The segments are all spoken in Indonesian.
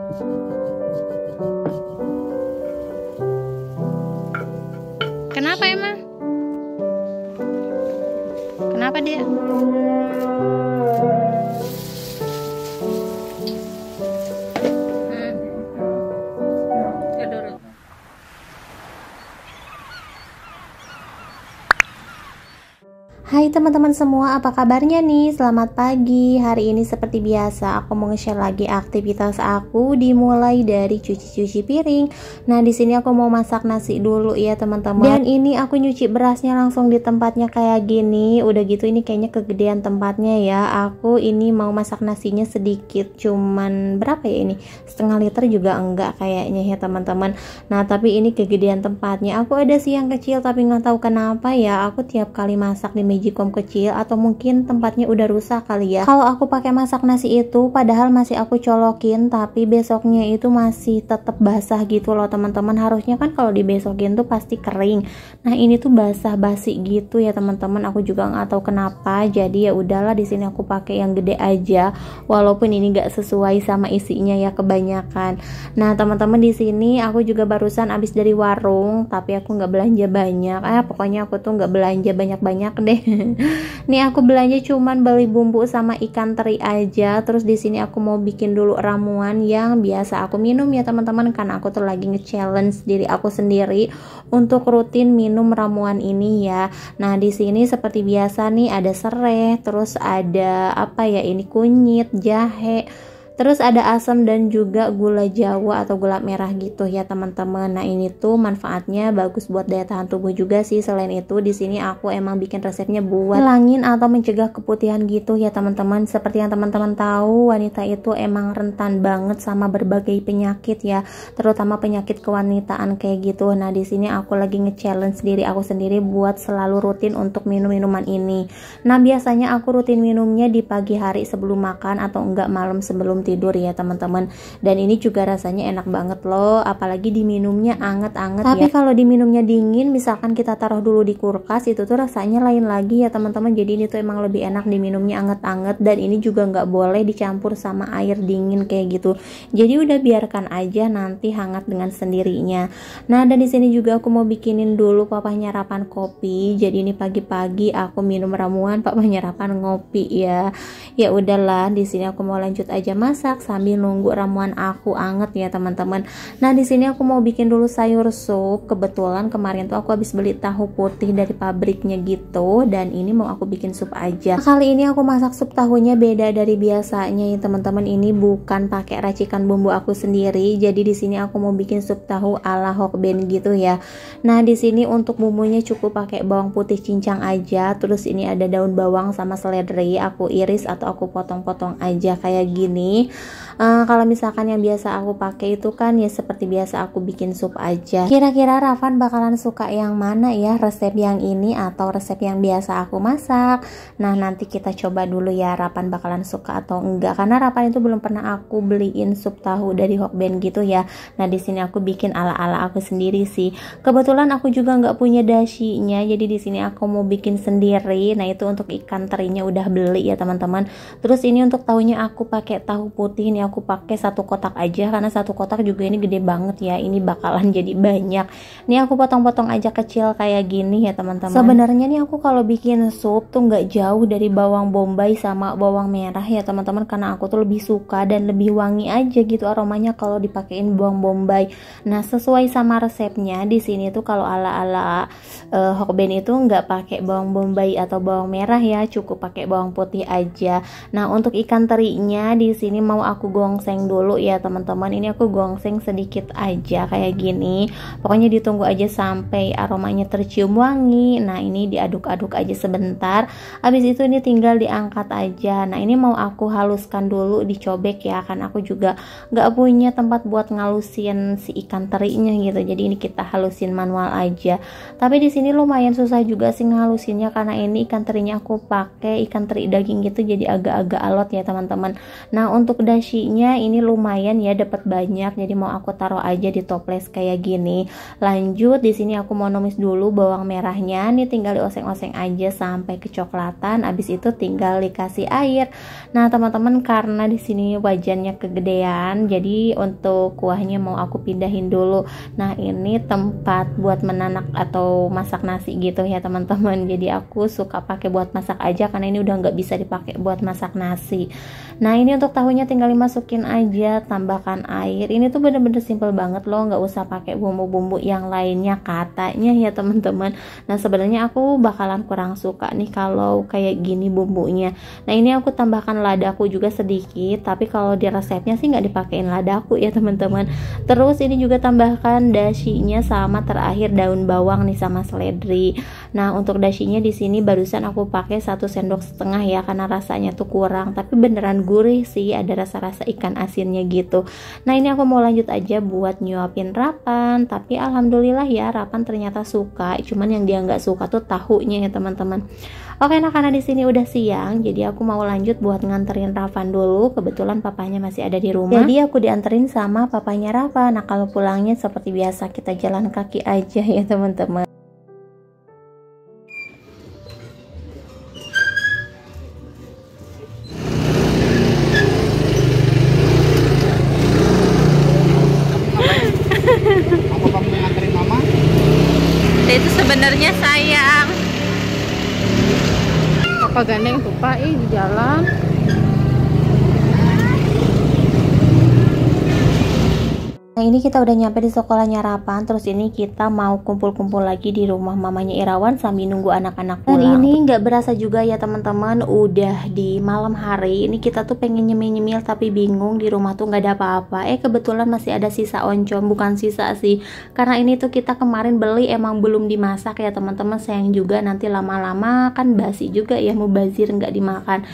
Kenapa emang? Kenapa dia? Hai teman-teman semua, apa kabarnya nih? Selamat pagi. Hari ini seperti biasa aku mau nge-share lagi aktivitas aku, dimulai dari cuci-cuci piring. Nah, di sini aku mau masak nasi dulu ya, teman-teman. Dan ini aku nyuci berasnya langsung di tempatnya kayak gini. Udah gitu ini kayaknya kegedean tempatnya ya. Aku ini mau masak nasinya sedikit, cuman berapa ya ini? Setengah liter juga enggak kayaknya ya, teman-teman. Nah, tapi ini kegedean tempatnya. Aku ada sih yang kecil tapi nggak tahu kenapa ya. Aku tiap kali masak di Magicom kecil, atau mungkin tempatnya udah rusak kali ya. Kalau aku pakai masak nasi itu padahal masih aku colokin, tapi besoknya itu masih tetap basah gitu loh teman-teman. Harusnya kan kalau dibesokin tuh pasti kering. Nah, ini tuh basah basi gitu ya teman-teman. Aku juga nggak tahu kenapa. Jadi ya udahlah, di sini aku pakai yang gede aja, walaupun ini nggak sesuai sama isinya ya kebanyakan. Nah, teman-teman, di sini aku juga barusan habis dari warung, tapi aku nggak belanja banyak. Pokoknya aku tuh nggak belanja banyak-banyak deh. Nih aku belanja cuman beli bumbu sama ikan teri aja. Terus di sini aku mau bikin dulu ramuan yang biasa aku minum ya teman-teman, karena aku tuh lagi nge-challenge diri aku sendiri untuk rutin minum ramuan ini ya. Nah, di sini seperti biasa nih ada serai, terus ada apa ya, ini kunyit, jahe, terus ada asam dan juga gula jawa atau gula merah gitu ya teman-teman. Nah, ini tuh manfaatnya bagus buat daya tahan tubuh juga sih. Selain itu di sini aku emang bikin resepnya buat hilangin atau mencegah keputihan gitu ya teman-teman. Seperti yang teman-teman tahu, wanita itu emang rentan banget sama berbagai penyakit ya, terutama penyakit kewanitaan kayak gitu. Nah, di sini aku lagi nge-challenge diri aku sendiri buat selalu rutin untuk minum minuman ini. Nah, biasanya aku rutin minumnya di pagi hari sebelum makan atau enggak malam sebelum tidur ya teman-teman. Dan ini juga rasanya enak banget loh, apalagi diminumnya anget-anget ya. Tapi kalau diminumnya dingin, misalkan kita taruh dulu di kulkas, itu tuh rasanya lain lagi ya teman-teman. Jadi ini tuh emang lebih enak diminumnya anget-anget. Dan ini juga nggak boleh dicampur sama air dingin kayak gitu. Jadi udah biarkan aja nanti hangat dengan sendirinya. Nah, dan di sini juga aku mau bikinin dulu papa nyarapan kopi. Jadi ini pagi-pagi aku minum ramuan, papa nyarapan ngopi ya. Ya udahlah, di sini aku mau lanjut aja masak sambil nunggu ramuan aku anget ya teman-teman. Nah, di sini aku mau bikin dulu sayur sup. Kebetulan kemarin tuh aku habis beli tahu putih dari pabriknya gitu, dan ini mau aku bikin sup aja. Nah, kali ini aku masak sup tahunya beda dari biasanya ya teman-teman. Ini bukan pakai racikan bumbu aku sendiri. Jadi di sini aku mau bikin sup tahu ala Hokben gitu ya. Nah, di sini untuk bumbunya cukup pakai bawang putih cincang aja. Terus ini ada daun bawang sama seledri. Aku iris atau aku potong-potong aja kayak gini. Kalau misalkan yang biasa aku pakai itu kan ya seperti biasa aku bikin sup aja. Kira-kira Rafan bakalan suka yang mana ya, resep yang ini atau resep yang biasa aku masak? Nah, nanti kita coba dulu ya Rafan bakalan suka atau enggak, karena Rafan itu belum pernah aku beliin sup tahu dari Hokben gitu ya. Nah, di sini aku bikin ala-ala aku sendiri sih. Kebetulan aku juga nggak punya dashinya, jadi di sini aku mau bikin sendiri. Nah, itu untuk ikan terinya udah beli ya teman-teman. Terus ini untuk tahunya aku pakai tahu putih. Ini aku pakai satu kotak aja, karena satu kotak juga ini gede banget ya, ini bakalan jadi banyak. Ini aku potong-potong aja kecil kayak gini ya teman-teman. Sebenarnya nih aku kalau bikin sup tuh nggak jauh dari bawang bombay sama bawang merah ya teman-teman, karena aku tuh lebih suka dan lebih wangi aja gitu aromanya kalau dipakein bawang bombay. Nah, sesuai sama resepnya di sini tuh kalau ala-ala Hokben itu nggak pakai bawang bombay atau bawang merah ya, cukup pakai bawang putih aja. Nah, untuk ikan terinya di sini mau aku gongseng dulu ya teman-teman. Ini aku gongseng sedikit aja kayak gini. Pokoknya ditunggu aja sampai aromanya tercium wangi. Nah, ini diaduk-aduk aja sebentar. Habis itu ini tinggal diangkat aja. Nah, ini mau aku haluskan dulu, dicobek ya, kan aku juga nggak punya tempat buat ngalusin si ikan terinya gitu. Jadi ini kita halusin manual aja. Tapi di sini lumayan susah juga sih ngalusinnya, karena ini ikan terinya aku pakai ikan teri daging gitu, jadi agak-agak alot ya teman-teman. Nah, untuk untuk dashinya ini lumayan ya, dapat banyak. Jadi mau aku taruh aja di toples kayak gini. Lanjut di sini aku mau numis dulu bawang merahnya. Nih tinggal dioseng-oseng aja sampai kecoklatan. Abis itu tinggal dikasih air. Nah, teman-teman, karena di sini wajannya kegedean, jadi untuk kuahnya mau aku pindahin dulu. Nah, ini tempat buat menanak atau masak nasi gitu ya, teman-teman. Jadi aku suka pakai buat masak aja karena ini udah nggak bisa dipakai buat masak nasi. Nah, ini untuk tahunya tinggal dimasukin aja, tambahkan air. Ini tuh bener-bener simple banget loh, nggak usah pakai bumbu-bumbu yang lainnya katanya ya, teman-teman. Nah, sebenarnya aku bakalan kurang suka nih kalau kayak gini bumbunya. Nah, ini aku tambahkan ladaku juga sedikit, tapi kalau di resepnya sih nggak dipakein ladaku ya, teman-teman. Terus ini juga tambahkan dashinya sama terakhir daun bawang nih sama seledri. Nah, untuk dashinya di sini barusan aku pakai 1,5 sendok ya, karena rasanya tuh kurang, tapi beneran gurih sih, ada rasa-rasa ikan asinnya gitu. Nah, ini aku mau lanjut aja buat nyuapin Rapan, tapi alhamdulillah ya Rapan ternyata suka. Cuman yang dia nggak suka tuh tahunya ya, teman-teman. Oke, nah karena di sini udah siang, jadi aku mau lanjut buat nganterin Rapan dulu. Kebetulan papanya masih ada di rumah, jadi aku dianterin sama papanya Rafa. Nah, kalau pulangnya seperti biasa kita jalan kaki aja ya, teman-teman. Itu sebenarnya sayang. Papa gandeng Pupa di jalan. Nah, ini kita udah nyampe di sekolahnya Rapan. Terus ini kita mau kumpul-kumpul lagi di rumah mamanya Irawan sambil nunggu anak-anak pulang. Dan ini nggak berasa juga ya, teman-teman, udah di malam hari. Ini kita tuh pengen nyemil-nyemil tapi bingung, di rumah tuh nggak ada apa-apa. Kebetulan masih ada sisa oncom, bukan sisa sih, karena ini tuh kita kemarin beli emang belum dimasak ya, teman-teman. Sayang juga, nanti lama-lama kan basi juga ya, mubazir nggak dimakan.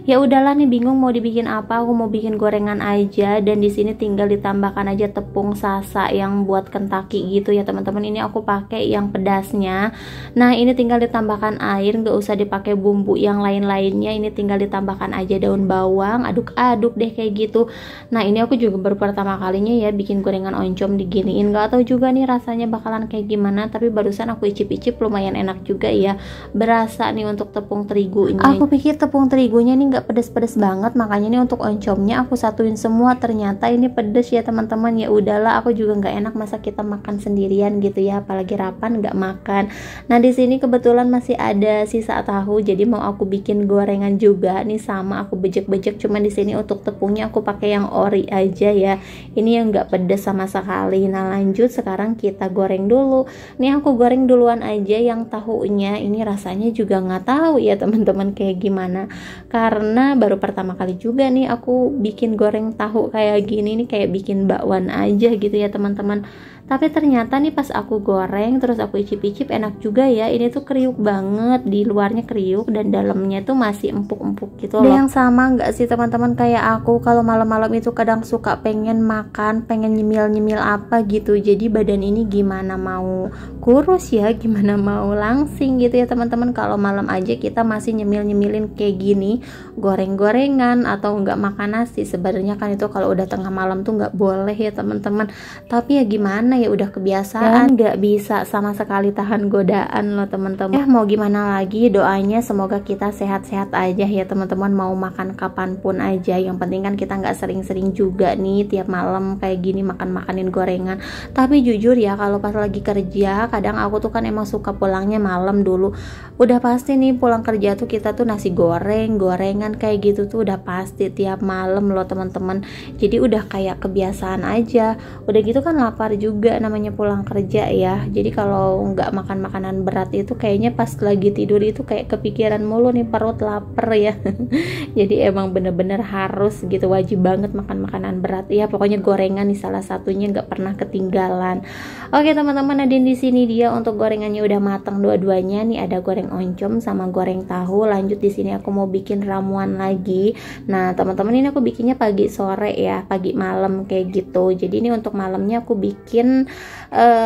Ya udahlah nih, bingung mau dibikin apa. Aku mau bikin gorengan aja, dan di sini tinggal ditambahkan aja tepung sasa yang buat Kentucky gitu ya, teman-teman. Ini aku pakai yang pedasnya. Nah, ini tinggal ditambahkan air, nggak usah dipakai bumbu yang lain-lainnya. Ini tinggal ditambahkan aja daun bawang, aduk-aduk deh kayak gitu. Nah, ini aku juga baru pertama kalinya ya bikin gorengan oncom diginiin. Nggak tahu juga nih rasanya bakalan kayak gimana, tapi barusan aku icip-icip lumayan enak juga ya. Berasa nih untuk tepung terigunya. Aku pikir tepung terigunya nih nggak pedes-pedes banget, makanya nih untuk oncomnya aku satuin semua. Ternyata ini pedes ya, teman-teman. Ya udahlah, aku juga nggak enak masa kita makan sendirian gitu ya, apalagi Rapan nggak makan. Nah, di sini kebetulan masih ada sisa tahu, jadi mau aku bikin gorengan juga nih, sama aku bejek-bejek. Cuman di sini untuk tepungnya aku pakai yang ori aja ya, ini yang nggak pedes sama sekali. Nah, lanjut sekarang kita goreng dulu. Nih aku goreng duluan aja yang tahunya. Ini rasanya juga nggak tahu ya, teman-teman, kayak gimana, karena baru pertama kali juga nih aku bikin goreng tahu kayak gini nih, kayak bikin bakwan aja gitu ya, teman-teman. Tapi ternyata nih pas aku goreng terus aku icip-icip enak juga ya. Ini tuh kriuk banget, di luarnya kriuk dan dalamnya tuh masih empuk-empuk gitu loh. Yang sama nggak sih, teman-teman, kayak aku kalau malam-malam itu kadang suka pengen makan, pengen nyemil-nyemil apa gitu. Jadi badan ini gimana mau kurus ya, gimana mau langsing gitu ya, teman-teman, kalau malam aja kita masih nyemil-nyemilin kayak gini, goreng-gorengan atau nggak makan nasi. Sebenarnya kan itu kalau udah tengah malam tuh nggak boleh ya, teman-teman. Tapi ya gimana ya, udah kebiasaan, nggak bisa sama sekali tahan godaan loh, teman-teman. Mau gimana lagi, doanya semoga kita sehat-sehat aja ya, teman-teman. Mau makan kapanpun aja, yang penting kan kita nggak sering-sering juga nih tiap malam kayak gini makan-makanin gorengan. Tapi jujur ya, kalau pas lagi kerja kadang aku tuh kan emang suka pulangnya malam dulu. Udah pasti nih pulang kerja tuh kita tuh nasi goreng, gorengan kayak gitu tuh udah pasti tiap malam loh, teman-teman. Jadi udah kayak kebiasaan aja. Udah gitu kan lapar juga namanya pulang kerja ya. Jadi kalau nggak makan makanan berat itu kayaknya pas lagi tidur itu kayak kepikiran mulu nih, perut lapar ya. Jadi emang bener-bener harus gitu, wajib banget makan makanan berat ya. Pokoknya gorengan nih salah satunya, nggak pernah ketinggalan. Oke, teman-teman, nah di sini dia untuk gorengannya udah matang dua-duanya nih, ada goreng oncom sama goreng tahu. Lanjut di sini aku mau bikin ramuan lagi. Nah, teman-teman, ini aku bikinnya pagi sore ya, pagi malam kayak gitu. Jadi ini untuk malamnya aku bikin bikin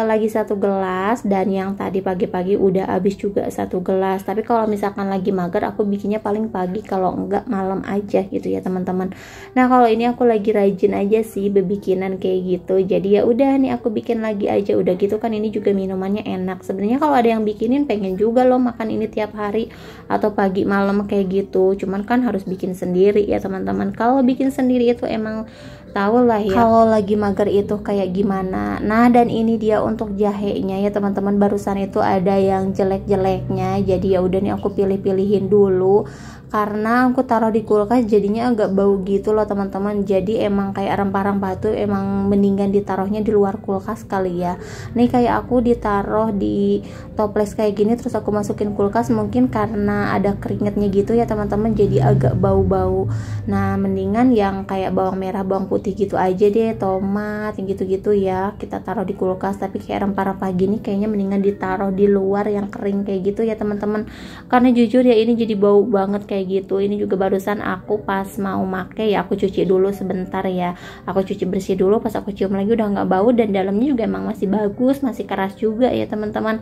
lagi 1 gelas, dan yang tadi pagi-pagi udah habis juga 1 gelas. Tapi kalau misalkan lagi mager aku bikinnya paling pagi, kalau enggak malam aja gitu ya teman-teman. Nah kalau ini aku lagi rajin aja sih bebikinan kayak gitu, jadi ya udah nih aku bikin lagi aja. Udah gitu kan ini juga minumannya enak. Sebenarnya kalau ada yang bikinin pengen juga loh makan ini tiap hari atau pagi malam kayak gitu, cuman kan harus bikin sendiri ya teman-teman. Kalau bikin sendiri itu emang tahu lah ya kalau lagi mager itu kayak gimana. Nah dan ini dia untuk jahenya ya teman-teman, barusan itu ada yang jelek-jeleknya, jadi ya udah nih aku pilih-pilihin dulu karena aku taruh di kulkas jadinya agak bau gitu loh teman-teman. Jadi emang kayak rempah-rempah tuh emang mendingan ditaruhnya di luar kulkas kali ya. Nih kayak aku ditaruh di toples kayak gini terus aku masukin kulkas, mungkin karena ada keringetnya gitu ya teman-teman, jadi agak bau-bau. Nah mendingan yang kayak bawang merah, bawang putih gitu aja deh, tomat yang gitu-gitu ya kita taruh di kulkas. Tapi kayak rempah-rempah gini kayaknya mendingan ditaruh di luar yang kering kayak gitu ya teman-teman, karena jujur ya ini jadi bau banget kayak gitu. Ini juga barusan aku pas mau make ya aku cuci dulu sebentar ya, aku cuci bersih dulu, pas aku cium lagi udah nggak bau dan dalamnya juga emang masih bagus, masih keras juga ya teman-teman.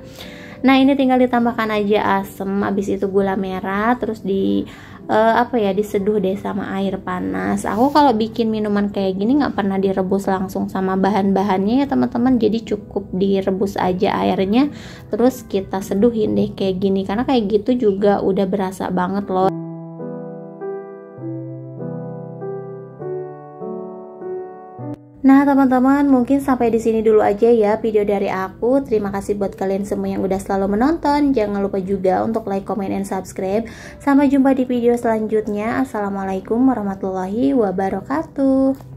Nah ini tinggal ditambahkan aja asam, habis itu gula merah, terus di diseduh deh sama air panas. Aku kalau bikin minuman kayak gini nggak pernah direbus langsung sama bahan-bahannya ya teman-teman, jadi cukup direbus aja airnya terus kita seduhin deh kayak gini, karena kayak gitu juga udah berasa banget loh. Nah teman-teman, mungkin sampai di sini dulu aja ya video dari aku. Terima kasih buat kalian semua yang udah selalu menonton. Jangan lupa juga untuk like, comment, and subscribe. Sampai jumpa di video selanjutnya. Assalamualaikum warahmatullahi wabarakatuh.